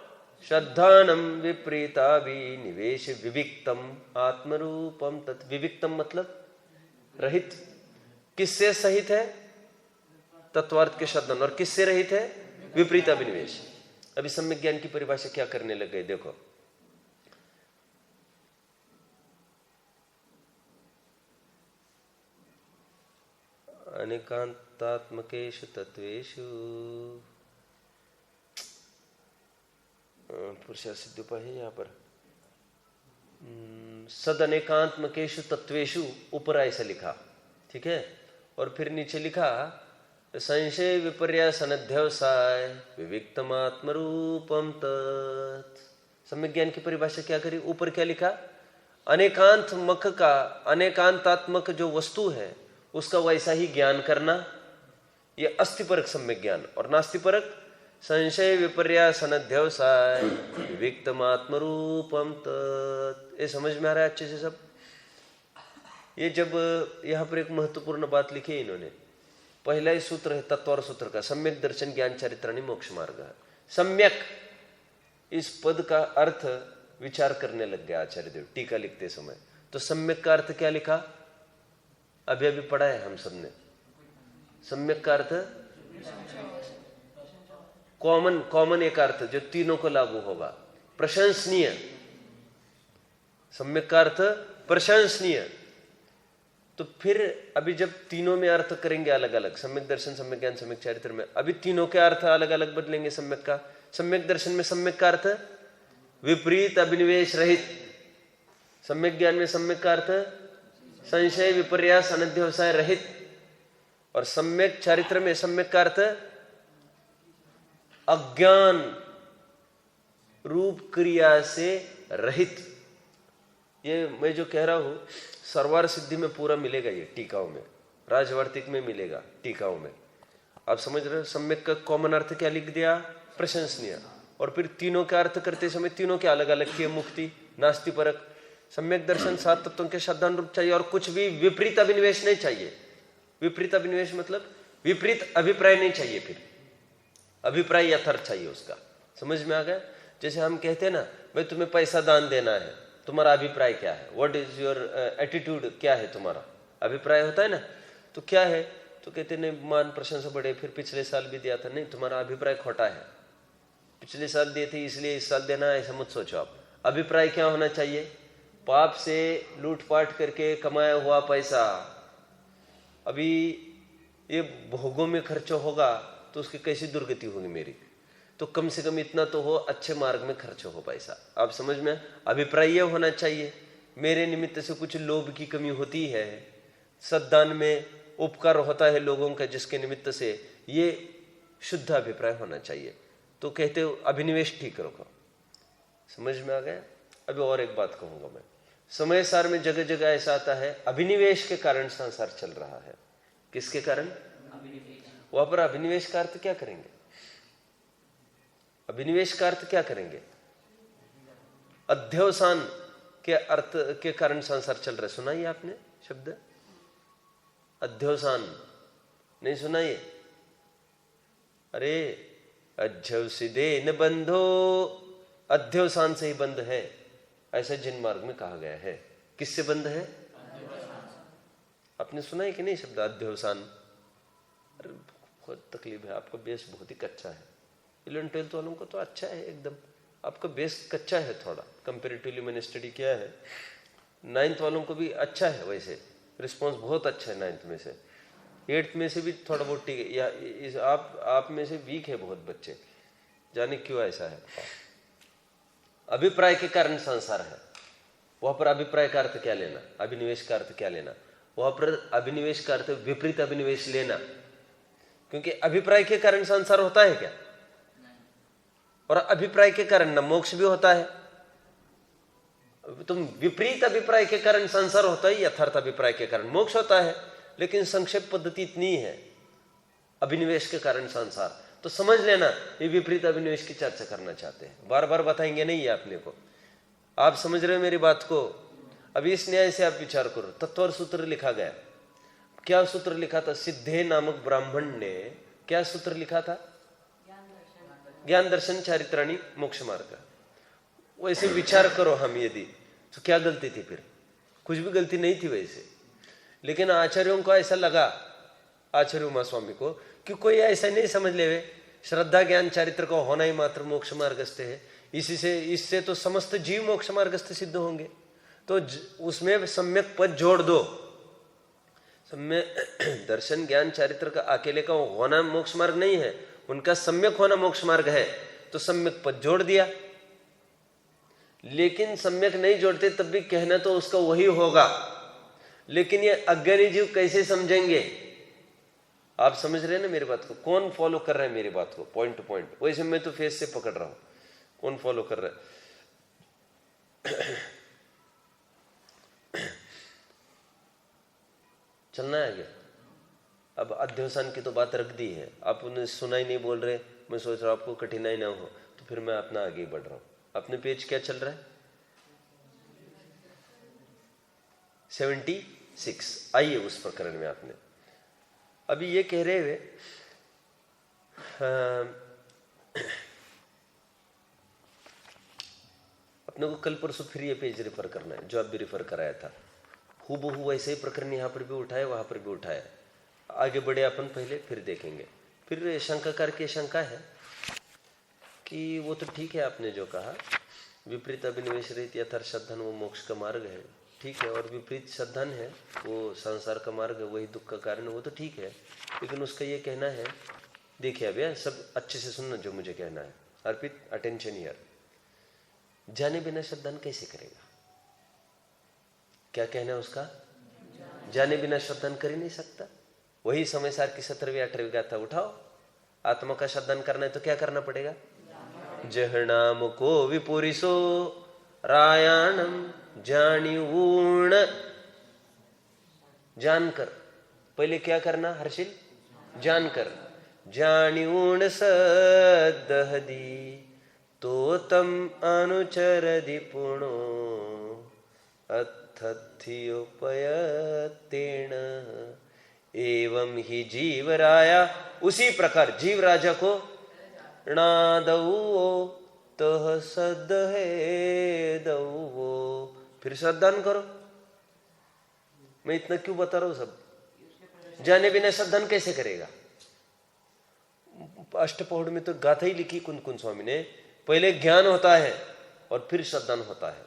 श्रद्धानम विपरीताभिनिवेश विविक्तम आत्मरूपम तत्। विविक्तम मतलब रहित। किससे सहित है? तत्वार्थ के श्रद्धान। और किससे रहित है? विपरीताभिनिवेश। अभी सम्यक ज्ञान की परिभाषा क्या करने लग गए देखो। अनेकांतात्मकेषु तत्वेषु पुरुषार्थ सिद्धि उपाय है यहाँ पर। सद अनेकांत्मकेषु तत्वेषु ऊपर ऐसा लिखा, ठीक है। और फिर नीचे लिखा संशय विपर्यास अनध्यवसाय विविक्तमात्मरूपम तत्। सम्यक ज्ञान की परिभाषा क्या करी? ऊपर क्या लिखा? अनेकांतमक का, अनेकांतात्मक जो वस्तु है उसका वैसा ही ज्ञान करना, यह अस्थिपरक सम्यक ज्ञान। और नास्तिपरक संशय विपर्यास अनध्यवसाय विविक्तमात्मरूपम तत्। ये समझ में आ रहा है अच्छे से सब? ये जब यहाँ पर एक महत्वपूर्ण बात लिखी है इन्होंने, पहला ही सूत्र है तत्वार सूत्र का, सम्यक दर्शन ज्ञान चरित्राणि मोक्ष मार्ग। सम्यक इस पद का अर्थ विचार करने लग गया आचार्य देव टीका लिखते समय। तो सम्यक का अर्थ क्या लिखा? अभी अभी पढ़ा है हम सबने। सम्यक का अर्थ कॉमन एक अर्थ जो तीनों को लागू होगा, प्रशंसनीय। सम्यक का अर्थ प्रशंसनीय। तो फिर अभी जब तीनों में अर्थ करेंगे अलग अलग, सम्यक दर्शन, सम्यक ज्ञान, सम्यक चरित्र में, अभी तीनों के अर्थ अलग अलग बदलेंगे सम्यक का। सम्यक दर्शन में सम्यक का अर्थ विपरीत अभिनिवेश रहित। सम्यक ज्ञान में सम्यक का अर्थ संशय विपर्यास अनध्यवसाय रहित। और सम्यक चरित्र में सम्यक का अर्थ अज्ञान रूप क्रिया से रहित। ये मैं जो कह रहा हूं सर्वार सिद्धि में पूरा मिलेगा, ये टीकाओं में, राजवार्तिक में मिलेगा, टीकाओं में। आप समझ रहे हो? सम्यक का कॉमन अर्थ क्या लिख दिया? प्रशंसनीय। और फिर तीनों का अर्थ करते समय तीनों के अलग अलग किए, मुक्ति, नास्तिपरक। सम्यक दर्शन 7 तत्वों के श्रद्धान रूप चाहिए, और कुछ भी विपरीत अभिनिवेश नहीं चाहिए। विपरीत अभिनिवेश मतलब विपरीत अभिप्राय नहीं चाहिए, फिर अभिप्राय यथार्थ चाहिए उसका। समझ में आ गया? जैसे हम कहते हैं ना, भाई तुम्हें पैसा दान देना है, तुम्हारा अभिप्राय क्या है? What is your attitude? क्या है तुम्हारा अभिप्राय? होता है ना। तो क्या है? तो कहते नहीं मान प्रशंसा बढ़े, फिर पिछले साल भी दिया था। नहीं, तुम्हारा अभिप्राय खोटा है। पिछले साल दिए थे इसलिए इस साल देना है, ऐसा मत सोचो आप। अभिप्राय क्या होना चाहिए? पाप से लूटपाट करके कमाया हुआ पैसा अभी ये भोगों में खर्च होगा तो उसकी कैसी दुर्गति होगी मेरी। तो कम से कम इतना तो हो, अच्छे मार्ग में खर्च हो पैसा। आप समझ में? अभिप्राय ये होना चाहिए मेरे निमित्त से कुछ लोभ की कमी होती है, सद्दान में उपकार होता है लोगों का जिसके निमित्त से, ये शुद्ध अभिप्राय होना चाहिए। तो कहते हो अभिनिवेश ठीक रखो। समझ में आ गया? अभी और एक बात कहूंगा मैं। समय सार में जगह जगह ऐसा आता है अभिनिवेश के कारण संसार चल रहा है। किसके कारण? वहां पर अभिनिवेश का अर्थ क्या करेंगे? अभिनिवेश का अर्थ क्या करेंगे? अध्यवसान के अर्थ के कारण संसार चल रहा है। सुनाइए आपने शब्द अध्यवसान? नहीं सुनाइए? अरे अध्यवसिदे न बंधो, अध्यवसान से ही बंध है, ऐसा जिन मार्ग में कहा गया है। किससे बंध है? आपने सुना है कि नहीं शब्द अध्यवसान? आपको तकलीफ है, आपका बेस बहुत ही कच्चा है। 11th-12th वालों को तो अच्छा है एकदम, आपका बेस कच्चा है थोड़ा कंपेरेटिवली, मैंने स्टडी किया है। 9th वालों को भी अच्छा है, वैसे रिस्पॉन्स बहुत अच्छा है 9th में से। 8th में से भी थोड़ा बहुत ठीक है, या आप में से वीक है बहुत बच्चे, जाने क्यों ऐसा है। अभिप्राय के कारण संसार है, वहां पर अभिप्राय का अर्थ क्या लेना, अभिनिवेश का अर्थ क्या लेना, वहां पर अभिनिवेश का अर्थ विपरीत अभिनिवेश लेना, क्योंकि अभिप्राय के कारण संसार होता है क्या, और अभिप्राय के कारण न मोक्ष भी होता है। तुम विपरीत अभिप्राय के कारण संसार होता है, यथार्थ अभिप्राय के कारण मोक्ष होता है, लेकिन संक्षेप पद्धति इतनी है, अभिनिवेश के कारण संसार। तो समझ लेना ये विपरीत अभिनिवेश की चर्चा करना चाहते हैं, बार बार बताएंगे नहीं है अपने को। आप समझ रहे हो मेरी बात को। अभी इस न्याय से आप विचार करो, तत्वर सूत्र लिखा गया, क्या सूत्र लिखा था? सिद्धे नामक ब्राह्मण ने क्या सूत्र लिखा था? ज्ञान दर्शन चारित्राणी मोक्ष मार्ग। वैसे विचार करो हम यदि, तो क्या गलती थी फिर? कुछ भी गलती नहीं थी वैसे, लेकिन आचार्यों को ऐसा लगा, आचार्य उमा स्वामी को, कि कोई ऐसा नहीं समझ ले वे श्रद्धा ज्ञान चारित्र का होना ही मात्र मोक्ष मार्गस्थ है, इससे तो समस्त जीव मोक्ष मार्गस्थ सिद्ध होंगे, तो उसमें सम्यक पद जोड़ दो। सम्यक दर्शन ज्ञान चारित्र का अकेले का होना मोक्ष मार्ग नहीं है, उनका सम्यक होना मोक्ष मार्ग है, तो सम्यक पद जोड़ दिया। लेकिन सम्यक नहीं जोड़ते तब भी कहना तो उसका वही होगा, लेकिन ये अज्ञानी जीव कैसे समझेंगे? आप समझ रहे हैं ना मेरी बात को? कौन फॉलो कर रहा है मेरी बात को पॉइंट टू पॉइंट? वैसे मैं तो फेस से पकड़ रहा हूं, कौन फॉलो कर रहा है? चलना है क्या? अब अध्यवसान की तो बात रख दी है, आप उन्हें सुना ही नहीं बोल रहे, मैं सोच रहा हूं आपको कठिनाई ना हो, तो फिर मैं अपना आगे बढ़ रहा हूं। अपने पेज क्या चल रहा है? 76। आइए उस प्रकरण में। आपने अभी ये कह रहे हुए अपने को कल परसों फिर ये पेज रेफर करना है जो आप भी रेफर कराया था, हूबहू वैसे ही प्रकरण यहाँ पर भी उठाए, वहां पर भी उठाया। आगे बढ़े अपन, पहले फिर देखेंगे। फिर शंकाकार की शंका है कि वो तो ठीक है आपने जो कहा, विपरीत अभिनिवेश रहित यथार्थ श्रद्धान वो मोक्ष का मार्ग है, ठीक है, और विपरीत श्रद्धान है वो संसार का मार्ग है, वही दुख का कारण है, वो तो ठीक है। लेकिन उसका ये कहना है, देखिए अब सब अच्छे से सुनना जो मुझे कहना है, अर्पित अटेंशन हियर। जाने बिना श्रद्धान कैसे करेगा? क्या कहना है उसका? जाने बिना श्रद्धान कर ही नहीं सकता। वही समय सार की 17वीं 18वीं गाथा उठाओ, आत्मा का श्रद्धान करना है तो क्या करना पड़ेगा? जहनाम को विपुरिसो रायाणम जानी ऊण। जानकर, पहले क्या करना हर्षिल? जानकर। जानी ऊण सदहदी तो तम अनुचरदि पुणो अथथ्योपयतेन एवं ही जीवराया। उसी प्रकार जीव राजा को नादौ तह सद है दौ। फिर श्रद्धान करो। मैं इतना क्यों बता रहा हूं सब? जाने बिना श्रद्धान कैसे करेगा? अष्टपौढ़ में तो गाथा ही लिखी कुंद स्वामी ने, पहले ज्ञान होता है और फिर श्रद्धान होता है।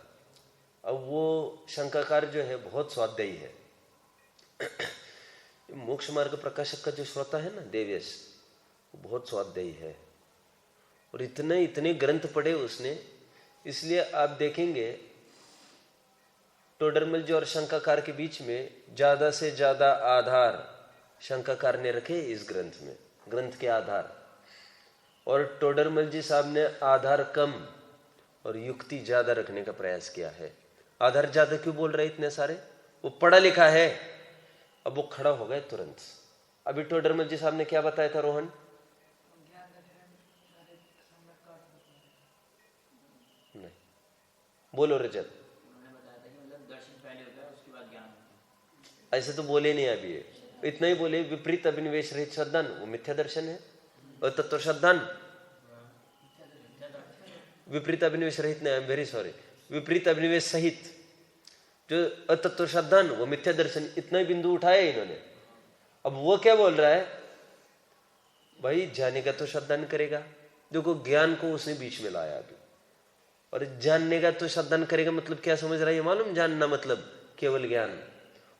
अब वो शंकाकार जो है बहुत स्वाध्यायी है। मोक्ष मार्ग प्रकाशक का जो श्रोता है ना देवेश, वो बहुत स्वाध्यायी है और इतने ग्रंथ पढ़े उसने। इसलिए आप देखेंगे टोडरमल जी और शंकाकार के बीच में ज्यादा से ज्यादा आधार शंकाकार ने रखे इस ग्रंथ में, ग्रंथ के आधार, और टोडरमल जी साहब ने आधार कम और युक्ति ज्यादा रखने का प्रयास किया है। आधार ज्यादा क्यों बोल रहे इतने सारे? वो पढ़ा लिखा है। अब वो खड़ा हो गए तुरंत। अभी टोडरमल जी साहब ने क्या बताया था रोहन? नहीं बोलो रजत। ऐसे तो बोले नहीं अभी, इतना ही बोले विपरीत अभिनिवेश रहित श्रद्धान वो मिथ्या दर्शन है, और तत्व श्रद्धान विपरीत अभिनिवेश रहित नहीं, वेरी सॉरी, विपरीत अभिनिवेश सहित जो अतत्व श्रद्धान वो मिथ्या दर्शन। इतना ही बिंदु उठाया इन्होंने। अब वो क्या बोल रहा है? भाई जानेगा तो श्रद्धान करेगा। देखो ज्ञान को उसने बीच में लाया अभी, और जानने का तो श्रद्धान करेगा मतलब क्या समझ रहा है ये मालूम? जानना मतलब केवल ज्ञान।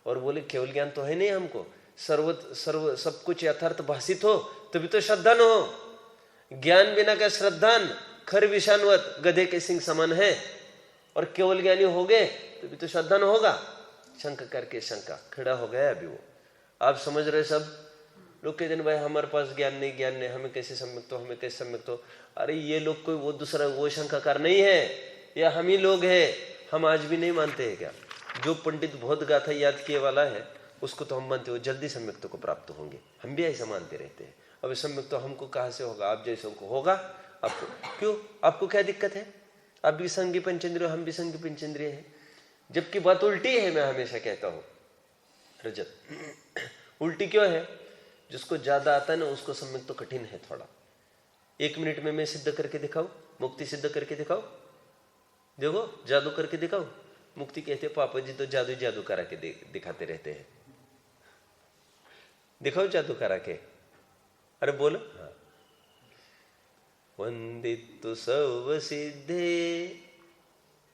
और बोले केवल ज्ञान तो है नहीं हमको, सर्व सब कुछ यथार्थ भाषित हो तभी तो श्रद्धान हो। ज्ञान बिना का श्रद्धान खर विषाणुवत गधे के सिंह समान है, और केवल ज्ञानी हो गए तभी तो श्रद्धान होगा। शंका करके शंका खड़ा हो गया अभी वो। आप समझ रहे सब लोग कहते हैं भाई हमारे पास ज्ञान नहीं, हमें कैसे सम्यक्त हो, हमें कैसे सम्यक्त हो। अरे ये लोग कोई वो दूसरा वो शंकाकार नहीं है, या हम ही लोग हैं। हम आज भी नहीं मानते हैं क्या? जो पंडित बहुत गाथा याद किए वाला है उसको तो हम मानते हो जल्दी सम्यक्त को प्राप्त होंगे, हम भी ऐसा मानते रहते हैं। अब सम्यक्त तो हमको कहाँ से होगा? आप जैसे को होगा आपको। क्यों? आपको क्या दिक्कत है? आप भी संगी पंचेंद्रिय, हम भी संगी पंचेंद्रिय है, जबकि बात उल्टी है। मैं हमेशा कहता हूं रजत उल्टी क्यों है? जिसको ज्यादा आता है ना उसको सम्यक तो कठिन है थोड़ा। 1 मिनट में मैं सिद्ध करके दिखाऊं, मुक्ति सिद्ध करके दिखाऊं, देखो जादू करके दिखाऊं। मुक्ति कहते पापा जी तो जादू करा के दिखाते रहते हैं। दिखाओ जादू करा के। अरे बोलो। हाँ। वंदितु सौव सिद्धे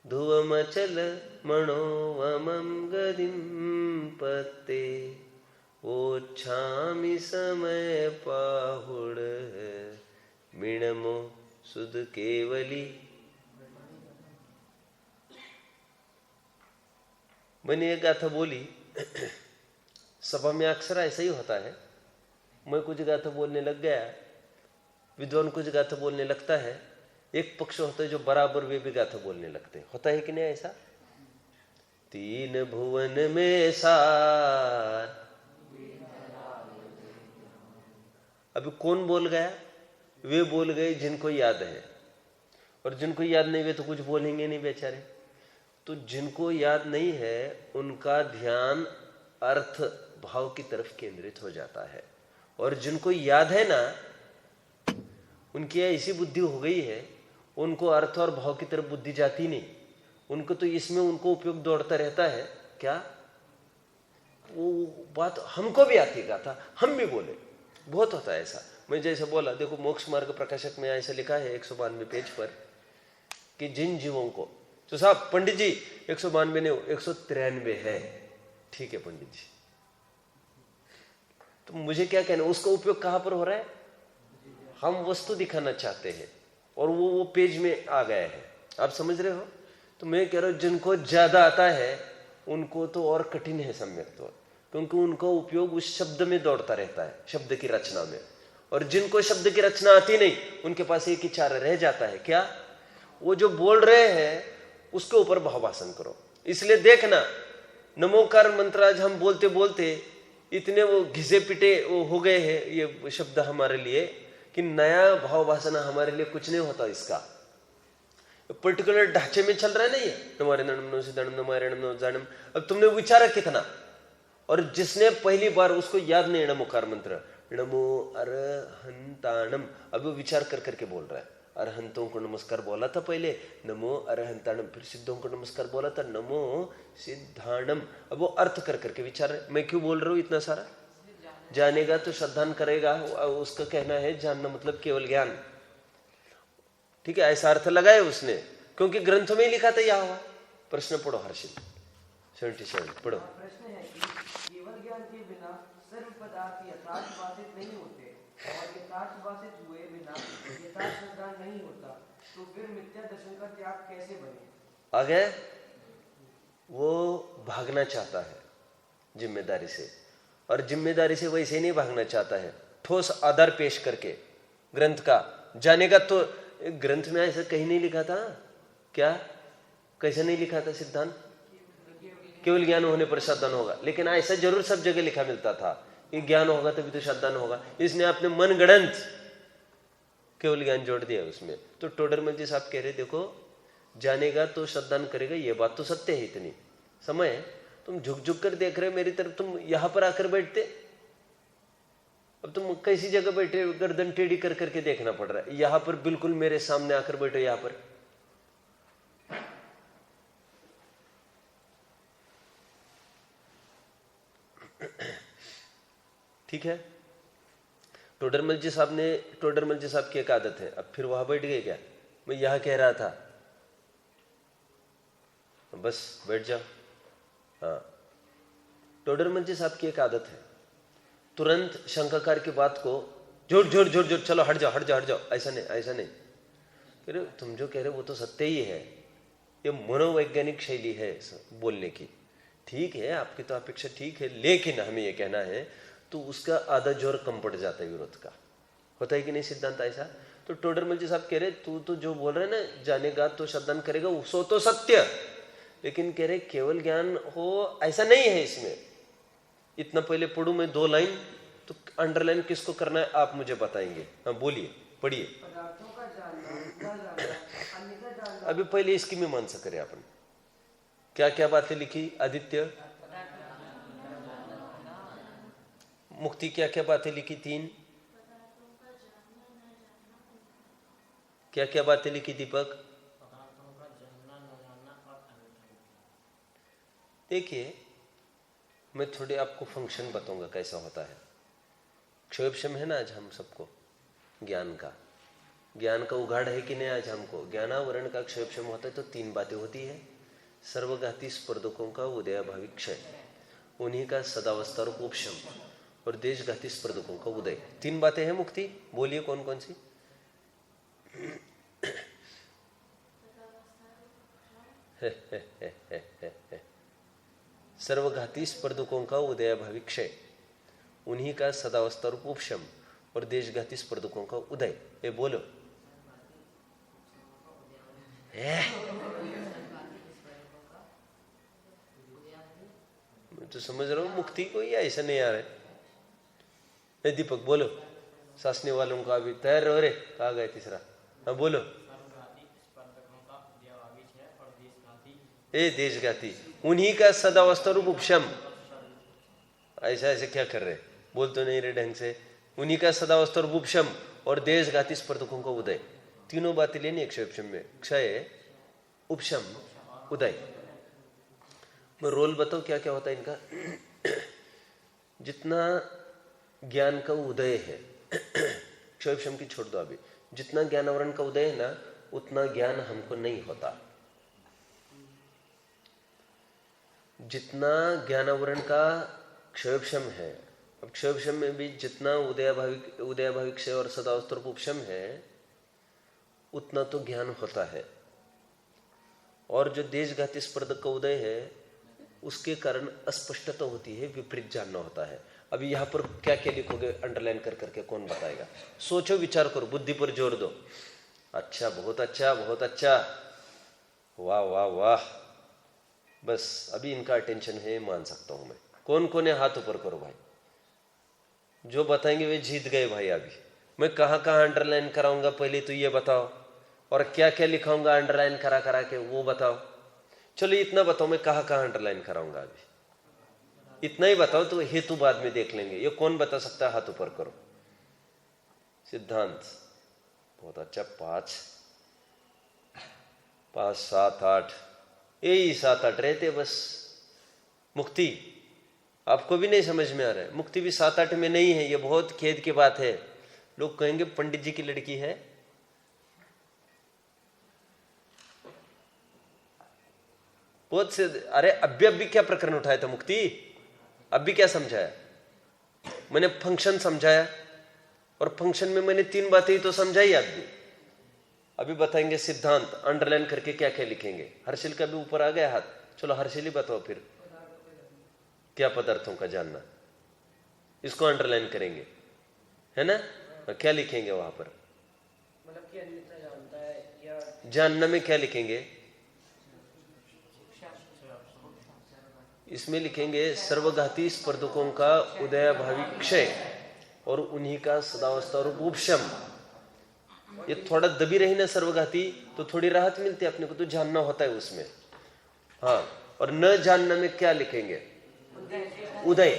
धुवमचल मनोवमं गदिं पत्ते ओछामि समय पाहुड़ मिणमो सुध केवली। मैंने एक गाथा बोली, सभा में अक्सर ऐसा ही होता है। मैं कुछ गाथा बोलने लग गया, विद्वान कुछ गाथा बोलने लगता है, एक पक्ष होता है जो बराबर वे भी गाथा बोलने लगते हैं। होता है कि नहीं ऐसा? 3 भुवन में सार। अभी कौन बोल गया? वे बोल गए जिनको याद है, और जिनको याद नहीं वे तो कुछ बोलेंगे नहीं बेचारे। तो जिनको याद नहीं है उनका ध्यान अर्थ भाव की तरफ केंद्रित हो जाता है, और जिनको याद है ना उनकी ऐसी बुद्धि हो गई है उनको अर्थ और भाव की तरफ बुद्धि जाती नहीं। उनको तो इसमें उनको उपयोग दौड़ता रहता है। क्या वो बात हमको भी आती गाथा, हम भी बोले, बहुत होता है ऐसा। मैं जैसे बोला, देखो मोक्ष मार्ग प्रकाशक में ऐसा लिखा है 192 पेज पर कि जिन जीवों को, तो साहब पंडित जी 192 नहीं 193 है, ठीक है पंडित जी, तो मुझे क्या कहना, उसका उपयोग कहां पर हो रहा है? हम वस्तु दिखाना चाहते हैं और वो पेज में आ गया है। आप समझ रहे हो? तो मैं कह रहा हूं जिनको ज्यादा आता है उनको तो और कठिन है सम्यक तो, क्योंकि उनका उपयोग उस शब्द में दौड़ता रहता है, शब्द की रचना में। और जिनको शब्द की रचना आती नहीं उनके पास एक ही चारा रह जाता है, क्या? वो जो बोल रहे हैं उसके ऊपर भावासन करो। इसलिए देखना नमोकार मंत्र आज हम बोलते बोलते इतने वो घिसे पिटे वो हो गए हैं ये शब्द हमारे लिए कि नया भाव वासना हमारे लिए कुछ नहीं होता। इसका पर्टिकुलर ढांचे में चल रहा है नहीं है, नमारणम नमो सिद्धम नमारणम नमो जानम। अब तुमने विचारा कितना, और जिसने पहली बार उसको याद नहीं नमोकार मंत्र नमो अरहंताणम, अब वो विचार कर करके बोल रहा है। अरहंतों को नमस्कार बोला था पहले, नमो अरहंताणम, फिर सिद्धों को नमस्कार बोला था नमो सिद्धाणम। अब वो अर्थ कर करके विचार। मैं क्यों बोल रहा हूं इतना सारा? जानेगा तो श्रद्धान करेगा, उसका कहना है जानना मतलब केवल ज्ञान। ठीक है, ऐसा अर्थ लगाया उसने, क्योंकि ग्रंथ में ही लिखा था यह हुआ। प्रश्न पढ़ो हर्षित 77 पढ़ो। प्रश्न है कि केवल ज्ञान के बिना सर्व पदार्थ यथार्थ भाषित नहीं होते, और यथार्थ भाषित हुए बिना यथार्थ श्रद्धान नहीं होता, तो फिर मिथ्या दर्शन का त्याग कैसे बने? आगे वो भागना चाहता है जिम्मेदारी से, और जिम्मेदारी से वैसे नहीं भागना चाहता है, ठोस आधार पेश करके ग्रंथ का जानेगा। तो ग्रंथ में ऐसा कहीं नहीं लिखा था क्या? कैसे नहीं लिखा था सिद्धांत? केवल ज्ञान होने पर श्रद्धान होगा, लेकिन ऐसा जरूर सब जगह लिखा मिलता था कि ज्ञान होगा तभी तो श्रद्धान होगा। इसने अपने मन गणंत केवल ज्ञान जोड़ दिया उसमें। तो टोडरमल जी साहब कह रहे देखो जानेगा तो श्रद्धान करेगा, ये बात तो सत्य है। इतनी समय तुम झुक झुक कर देख रहे हो मेरी तरफ, तुम यहां पर आकर बैठते, अब तुम कैसी जगह बैठे, गर्दन टेढ़ी कर करके देखना पड़ रहा है। यहां पर बिल्कुल मेरे सामने आकर बैठो, यहां पर। ठीक है, टोडरमल जी साहब की एक आदत है, अब फिर वहां बैठ गए क्या, मैं यहां कह रहा था, बस बैठ जाओ। हाँ, टोडरमल जी साहब की एक आदत है, तुरंत शंकाकार की बात को जोर जोर जोर जोर, चलो हट जाओ, ऐसा नहीं। फिर तुम जो कह रहे हो वो तो सत्य ही है, ये मनोवैज्ञानिक शैली है बोलने की। ठीक है, आपकी तो अपेक्षा ठीक है, लेकिन हमें ये कहना है तो उसका आधा जोर कम पड़ जाता है विरोध का। होता है कि नहीं सिद्धांत ऐसा? तो टोडरमल जी साहब कह रहे तू तो जो बोल रहे ना जानेगा तो श्रद्धान करेगा, सो तो सत्य, लेकिन कह रहे केवल ज्ञान हो ऐसा नहीं है इसमें। इतना पहले पढ़ूं मैं 2 लाइन, तो अंडरलाइन किसको करना है आप मुझे बताएंगे। हाँ बोलिए, पढ़िए। अभी पहले इसकी मीमांसा करें अपन, क्या क्या बातें लिखी आदित्य? मुक्ति क्या क्या बातें लिखी? 3 क्या क्या बातें लिखी दीपक? देखिए मैं थोड़े आपको फंक्शन बताऊंगा कैसा होता है। क्षोभशम है ना आज हम सबको, ज्ञान का उघाड़ है कि नहीं आज हमको? ज्ञानावरण का क्षोभशम होता है तो 3 बातें होती है। सर्वघाती स्पर्धकों का उदयाभावी क्षय, उन्हीं का सदावस्था रूप उपशम, और देशघाती स्पर्धकों का उदय। 3 बातें हैं मुक्ति, बोलिए कौन कौन सी? सर्वघाती स्पर्धकों का उदयाभावी क्षय, उन्हीं का सदावस्था रूप उपशम, और देशघाती स्पर्धकों का उदय। ये बोलो। मैं तो समझ रहा हूं मुक्ति को, या ऐसा नहीं आ रहा है? दीपक बोलो, सासने वालों का भी तैयार रहो रे। कहा गए तीसरा? हाँ बोलो। देशघाती, उन्हीं का सदावस्था रूप उपशम। ऐसे क्या कर रहे, बोल तो नहीं रहे ढंग से। उन्हीं का सदावस्था रूप उपशम और देशघाती स्पर्धकों का उदय। 3 बातें लेनी है क्षय में, क्षय, उपशम, उदय। मैं रोल बताओ क्या क्या होता है इनका। जितना ज्ञान का उदय है, क्षय की छोड़ दो अभी, जितना ज्ञानावरण का उदय है ना, उतना ज्ञान हमको नहीं होता। जितना ज्ञानावरण का क्षयोपशम है, अब क्षयोपशम में भी जितना उदयाभावी क्षय और सदावस्था रूप उपशम है, उतना तो ज्ञान होता है। और जो देशघाती स्पर्धक का उदय है, उसके कारण अस्पष्टता होती है, विपरीत जानना होता है। अभी यहाँ पर क्या क्या लिखोगे अंडरलाइन कर करके कौन बताएगा? सोचो, विचार करो, बुद्धि पर जोर दो। अच्छा, बहुत अच्छा, बहुत अच्छा, वाह वाह वाह। बस अभी इनका अटेंशन है, मान सकता हूं मैं। कौन कौन है हाथ ऊपर करो भाई, जो बताएंगे वे जीत गए भाई। अभी मैं कहाँ कहाँ अंडरलाइन कराऊंगा पहले तो ये बताओ, और क्या क्या लिखाऊंगा अंडरलाइन करा करा के वो बताओ। चलो इतना बताओ, मैं कहाँ कहाँ अंडरलाइन कराऊंगा अभी, इतना ही बताओ, तो हेतु बाद में देख लेंगे। ये कौन बता सकता है? हाथ ऊपर करो। सिद्धांत बहुत अच्छा, 5 7 8, यही 7 8 रहते बस। मुक्ति आपको भी नहीं समझ में आ रहा है, मुक्ति भी 7 8 में नहीं है। ये बहुत खेद की बात है। लोग कहेंगे पंडित जी की लड़की है। बहुत से, अरे अभी क्या प्रकरण उठाया था मुक्ति, अभी क्या समझाया मैंने? फंक्शन समझाया, और फंक्शन में मैंने 3 बातें ही तो समझाई। अभी बताएंगे सिद्धांत, अंडरलाइन करके क्या क्या लिखेंगे। हर्षिल का भी ऊपर आ गया हाथ, चलो हर्षिल ही बताओ फिर। क्या पदार्थों का जानना, इसको अंडरलाइन करेंगे, है ना? क्या लिखेंगे वहां पर? मतलब कि अन्यथा जानता है, या जानना में क्या लिखेंगे? इसमें लिखेंगे सर्वघाती स्पर्धकों का उदयाभावी क्षय और उन्हीं का सदावस्था रूप उपशम। ये थोड़ा दबी रही ना सर्वघाती, तो थोड़ी राहत मिलती है अपने को, तो जानना होता है उसमें। हाँ, और न जानना में क्या लिखेंगे? उदय।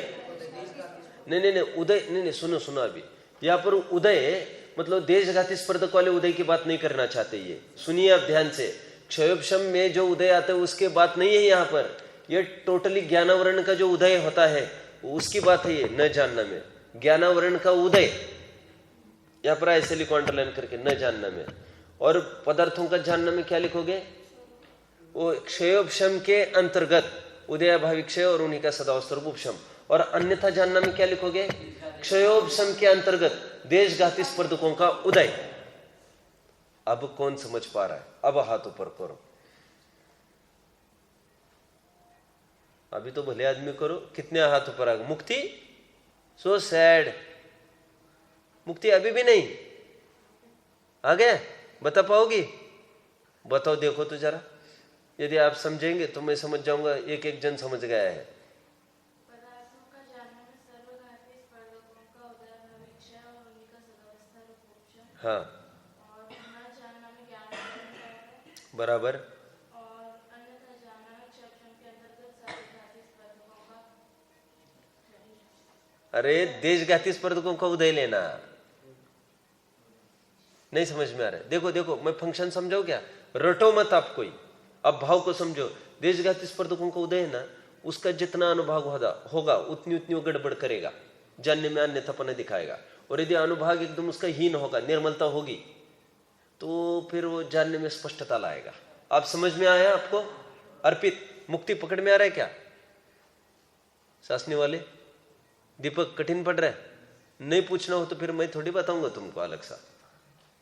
नहीं उदय नहीं, सुनो अभी यहाँ पर उदय मतलब देशघाती स्पर्धक वाले उदय की बात नहीं करना चाहते। ये सुनिए आप ध्यान से, क्षयोपशम में जो उदय आता है उसके बात नहीं है यहाँ पर। ये टोटली ज्ञानावरण का जो उदय होता है उसकी बात है ये। न जानना में ज्ञानावरण का उदय, यहां पर ऐसे लिखो अंडरलाइन करके, न जानना में। और पदार्थों का जानना में क्या लिखोगे? वो क्षयोपशम के अंतर्गत उदयाभावी क्षय और उन्हीं का सदावस्तरूप उपशम। और अन्यथा जानना में क्या लिखोगे? क्षयोपशम के अंतर्गत देशघाती स्पर्धकों का उदय। अब कौन समझ पा रहा है? अब हाथ ऊपर करो। अभी तो भले आदमी करो। कितने हाथ ऊपर आ गए? मुक्ति, सो सैड। मुक्ति अभी भी नहीं आ गया? बता पाओगी? बताओ, देखो तो जरा। यदि आप समझेंगे तो मैं समझ जाऊंगा एक एक जन समझ गया है। पदार्थों का जानने में सर्वघाती स्पर्धकों का उदयाभावी क्षय और उन्हीं का सदावस्थारूप उपशम। हाँ, और न जानना में ज्ञान बराबर। और अन्यथा जानना में क्षयोपशम के अंतर्गत सर्वघाती स्पर्धकों का। अरे देशघाती स्पर्धकों का उदय लेना नहीं समझ में आ रहा है। देखो देखो, मैं फंक्शन समझाऊं क्या? रटो मत आप कोई, अब भाव को समझो। देशघाती स्पर्धकों का उदय है ना, उसका जितना अनुभाग होगा उतनी उतनी वो गड़बड़ करेगा, जानने में अन्यथापन दिखाएगा। और यदि अनुभाग एकदम उसका हीन होगा, निर्मलता होगी, तो फिर वो जानने में स्पष्टता लाएगा। आप समझ में आया आपको? अर्पित, मुक्ति पकड़ में आ रहा है क्या? सासनी वाले दीपक, कठिन पड़ रहा है? नहीं पूछना हो तो फिर मैं थोड़ी बताऊंगा तुमको अलग सा।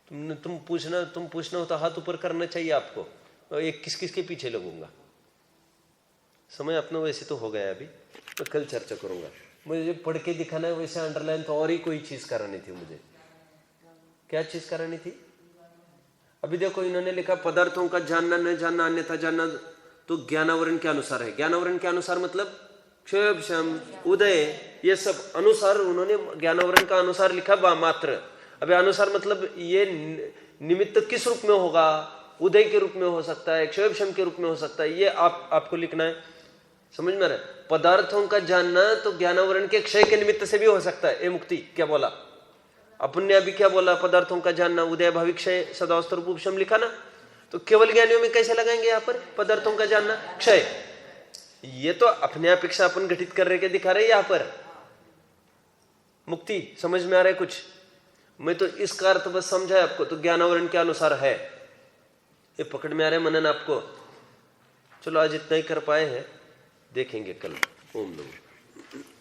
तुम पूछना हो तो हाथ ऊपर करना चाहिए आपको। और एक किस किस के पीछे लगूंगा। समय अपना वैसे तो हो गया अभी, तो कल चर्चा करूंगा। मुझे पढ़ के दिखाना है वैसे अंडरलाइन, तो और ही कोई चीज करानी थी मुझे। क्या चीज करानी थी? अभी देखो, इन्होंने लिखा पदार्थों का जानना न जानना अन्यथा जानना तो ज्ञानावरण के अनुसार है। ज्ञानावरण के अनुसार मतलब क्षयोपशम, उदय, ये सब अनुसार उन्होंने ज्ञानावरण का अनुसार लिखा मात्र। अभी अनुसार मतलब ये निमित्त किस रूप में होगा? उदय के रूप में हो सकता है, क्षयोपशम के रूप में हो सकता है, ये आपको लिखना है। समझ में आ रहा है? पदार्थों का जानना तो ज्ञानावरण के क्षय के निमित्त से भी हो सकता है। ए मुक्ति क्या बोला? अपन ने अभी क्या बोला? पदार्थों का जानना उदयाभावी क्षय सदावस्थारूप उपशम लिखा ना। तो केवल ज्ञानियों में कैसे लगाएंगे यहाँ पर पदार्थों का जानना क्षय? ये तो अपने अपेक्षा अपन घटित कर रहे के दिखा रहे यहाँ पर। मुक्ति समझ में आ रहा है कुछ? मैं तो इसका अर्थ बस समझा आपको, तो ज्ञानावरण के अनुसार है। ये पकड़ में आ रहा है मनन आपको? चलो आज इतना ही कर पाए हैं, देखेंगे कल। ओम नमः।